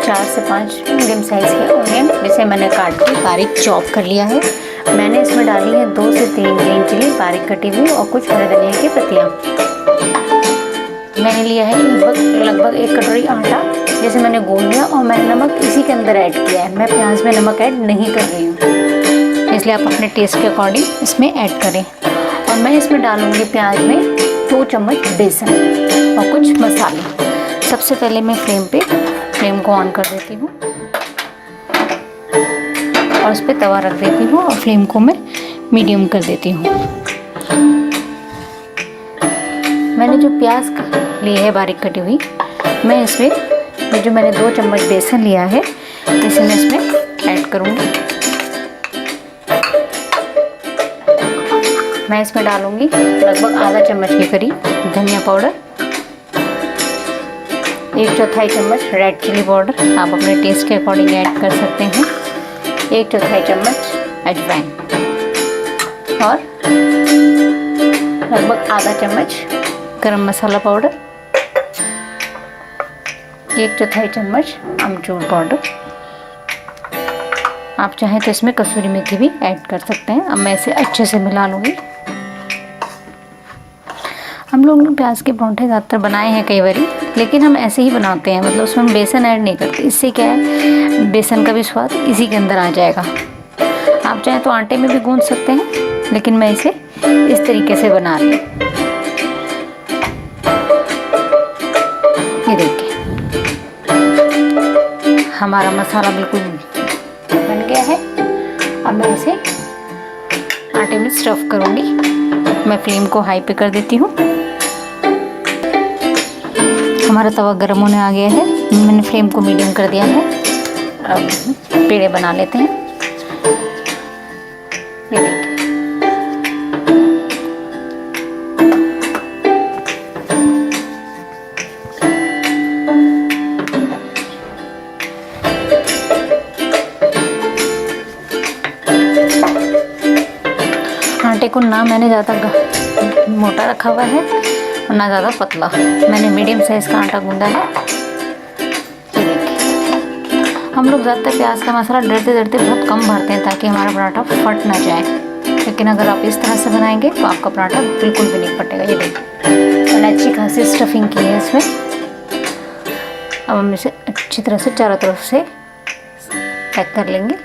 4 से 5 medium size के onion, जिसे मैंने काट के बारीक चॉप कर लिया है। मैंने इसमें डाली है 2 से 3 ग्रीन चिली बारीक कटी हुई और कुछ हरे धनिया की पत्तियाँ। मैंने लिया है लगभग 1 कटोरी आटा, जिसे मैंने गूंद लिया और मैंने नमक इसी के अंदर ऐड किया है। मैं प्याज में नमक ऐड नहीं कर रही हूँ, इसलिए आप अपने टेस्ट के अकॉर्डिंग इसमें ऐड करें। और मैं इसमें डालूँगी प्याज में 2 चम्मच बेसन और कुछ मसाले। सबसे पहले मैं फ्लेम को ऑन कर देती हूँ और उस पर तवा रख देती हूँ और फ्लेम को मैं मीडियम कर देती हूँ। मैंने जो प्याज ली है बारीक कटी हुई, मैं इसमें जो मैंने 2 चम्मच बेसन लिया है इसे मैं इसमें ऐड करूँगी। मैं इसमें डालूँगी लगभग आधा चम्मच के करीब धनिया पाउडर, 1/4 चम्मच रेड चिली पाउडर, आप अपने टेस्ट के अकॉर्डिंग ऐड कर सकते हैं, 1/4 चम्मच अजवाइन और लगभग आधा चम्मच गरम मसाला पाउडर, 1/4 चम्मच अमचूर पाउडर। आप चाहें तो इसमें कसूरी मेथी भी ऐड कर सकते हैं। अब मैं इसे अच्छे से मिला लूँगी। हम लोग प्याज के परांठे ज़्यादातर बनाए हैं कई बारी, लेकिन हम ऐसे ही बनाते हैं, मतलब उसमें हम बेसन ऐड नहीं करते। इससे क्या है, बेसन का भी स्वाद इसी के अंदर आ जाएगा। आप चाहें तो आटे में भी गूंद सकते हैं, लेकिन मैं इसे इस तरीके से बना रही हूँ। ये देखिए हमारा मसाला बिल्कुल बन गया है। अब मैं इसे आटे में स्टफ़ करूँगी। मैं फ्लेम को हाई पे कर देती हूँ। हमारा तवा गर्म होने आ गया है, मैंने फ्लेम को मीडियम कर दिया है। अब पेड़े बना लेते हैं। ये देखिए आटे को ना मैंने ज़्यादा मोटा रखा हुआ है और ना ज़्यादा पतला, मैंने मीडियम साइज़ का आटा गूंदा है। ये देखिए हम लोग ज़्यादातर प्याज का मसाला डरते डरते बहुत कम भरते हैं ताकि हमारा पराठा फट ना जाए, लेकिन अगर आप इस तरह से बनाएंगे तो आपका पराठा बिल्कुल भी नहीं फटेगा। ये देखिए मैंने अच्छी खासी स्टफिंग की है इसमें। अब हम इसे अच्छी तरह से चारों तरफ से पैक कर लेंगे।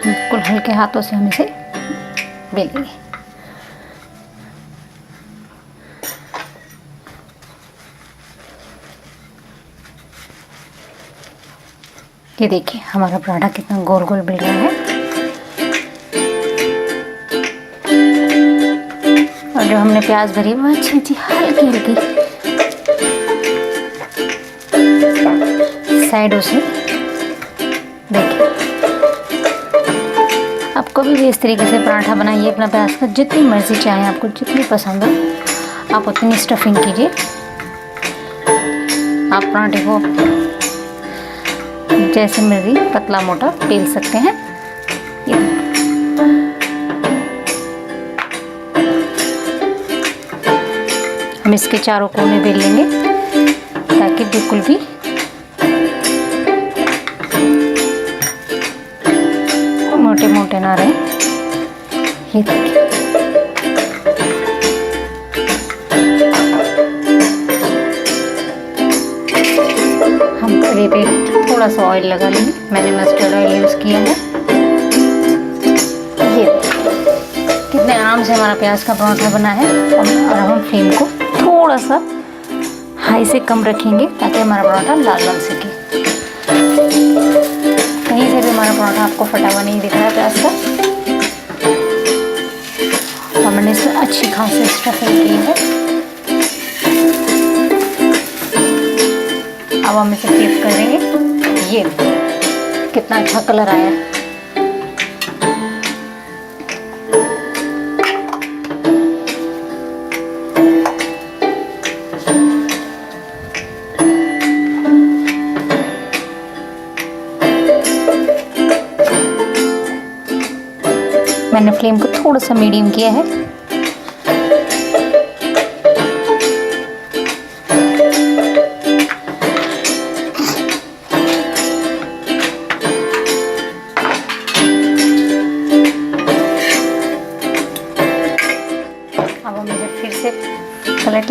बिल्कुल हल्के हाथों से हम इसे बेलेंगे। ये देखिए हमारा पराठा कितना गोल गोल बिल रहा है। और जो हमने प्याज भरी वो अच्छी अच्छी हल्की हल्की साइडों से। देखिए आप कभी भी इस तरीके से पराठा बनाइए अपना प्याज का, जितनी मर्ज़ी चाहे, आपको जितनी पसंद हो आप उतनी स्टफिंग कीजिए। आप पराठे को जैसे मर्ज़ी पतला मोटा बेल सकते हैं। हम इसके चारों कोने बेल लेंगे ताकि बिल्कुल भी मोटे मोटे ना रहे। ये देखिए हम तवे पे थोड़ा सा ऑयल लगा लेंगे। मैंने मस्टर्ड ऑयल यूज़ किया है। ये कितने आराम से हमारा प्याज का पराठा बना है। और हम फ्लेम को थोड़ा सा हाई से कम रखेंगे ताकि हमारा पराठा लाल लाल सके। कहीं से भी हमारा पराठा आपको फटा हुआ नहीं दिख रहा है प्याज का। और मैंने इसमें अच्छी खासी स्टफिंग की है। अब हम इसे फ्लिप कर देंगे। ये कितना अच्छा कलर आया है। मैंने फ्लेम को थोड़ा सा मीडियम किया है।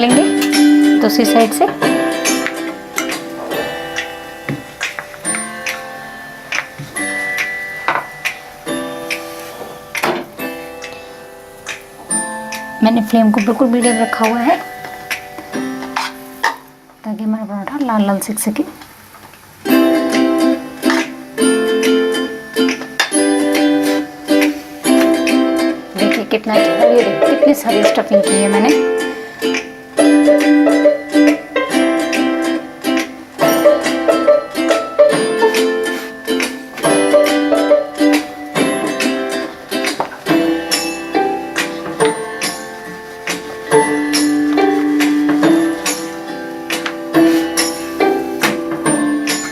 सेक लेंगे दूसरी साइड से। मैंने फ्लेम को बिल्कुल मीडियम रखा हुआ है ताकि हमारा पराठा लाल लाल सेक सके। देखिए कितना अच्छा, ये देखिए कितनी सारी स्टफिंग की है मैंने।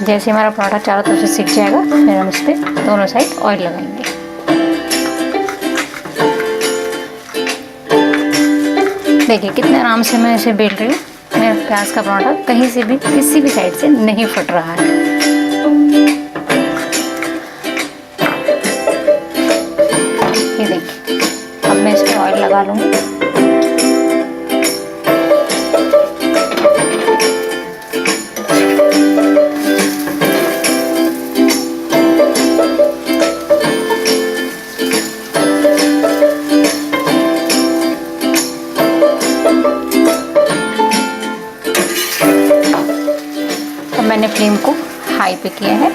जैसे हमारा पराठा चारों तरफ से सिक जाएगा फिर हम इस पर दोनों साइड ऑयल लगाएंगे। देखिए कितने आराम से मैं इसे बेल रही हूँ। मेरा प्याज का पराठा कहीं से भी किसी भी साइड से नहीं फट रहा है। ये देखिए अब मैं इस पर ऑयल लगा लूँगी। मैंने फ्लेम को हाई पे किया है।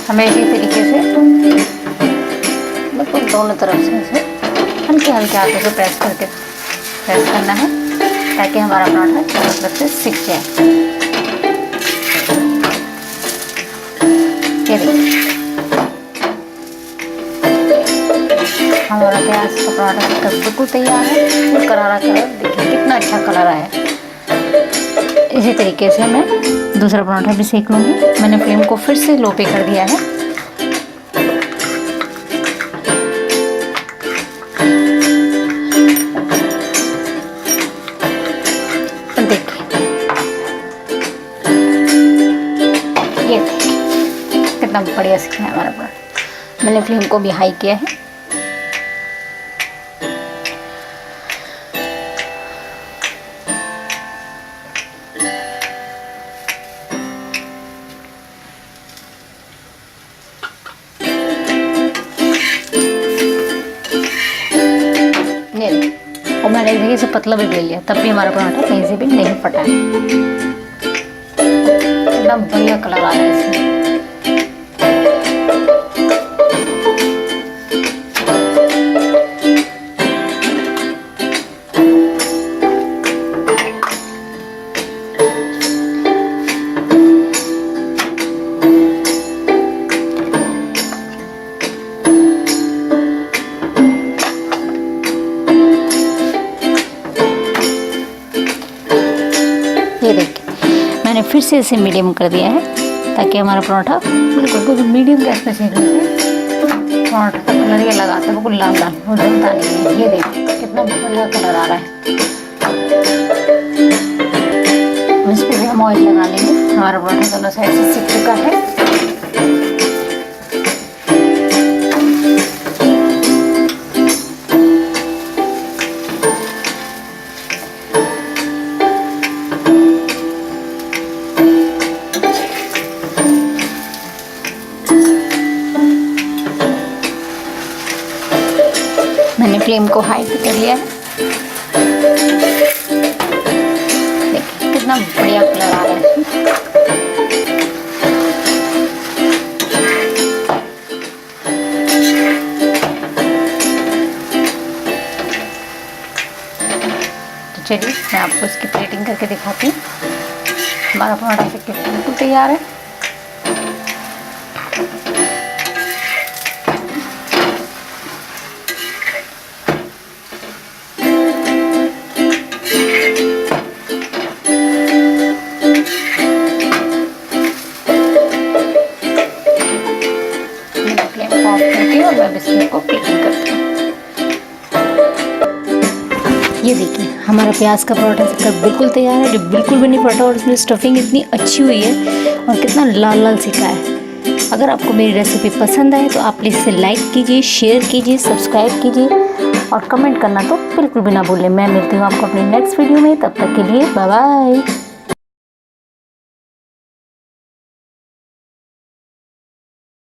हमें इसी तरीके से बिल्कुल दोनों तरफ से इसे हल्के हल्के हाथों से प्रेस करना है ताकि हमारा पराठा चारों तरफ से सिक जाए। ये देखिए हमारा प्याज का पराठा बिल्कुल तैयार है। फुल करारा कलर, देखिए कितना अच्छा कलर आया है। इसी तरीके से मैं दूसरा पराठा भी सेक लूँगी। मैंने फ्लेम को फिर से लो पे कर दिया है। देखिए ये देखिए कितना बढ़िया सीखा है हमारा पराठा। मैंने फ्लेम को भी हाई किया है। और मैंने एक जगह से पतला भी बेल लिया तब भी हमारा पराठा कहीं से भी नहीं फटा है। एकदम बढ़िया कलर आ रहा है इसमें। ये देखिए मैंने फिर से इसे मीडियम कर दिया है ताकि हमारा पराठा बिल्कुल मीडियम गैस पे सेकने से पराठा का कलर ये लगाता है बिल्कुल लाल लाल, वो जलता नहीं है। ये देखिए कितना बढ़िया कलर आ रहा है। इस पर भी हम ऑयल लगा लेंगे। हमारा पराठा दोनों साइड से सिक चुका है। मैंने फ्लेम को हाई पे कर लिया है। देखिए कितना बढ़िया कलर आ रहा है। तो चलिए मैं आपको इसकी प्लेटिंग करके दिखाती हूँ। हमारा पराठा बिल्कुल तैयार है। और मैं बिस्किट को प्लेटिंग करती हूँ। ये देखिए हमारा प्याज का पराठा सिककर बिल्कुल तैयार है, जो बिल्कुल भी नहीं फटा और उसमें स्टफिंग इतनी अच्छी हुई है और कितना लाल लाल सिका है। अगर आपको मेरी रेसिपी पसंद आए तो आप प्लीज़ इसे लाइक कीजिए, शेयर कीजिए, सब्सक्राइब कीजिए और कमेंट करना तो बिल्कुल भी ना भूलें। मैं मिलती हूँ आपको अपनी नेक्स्ट वीडियो में, तब तक के लिए बाय बाय।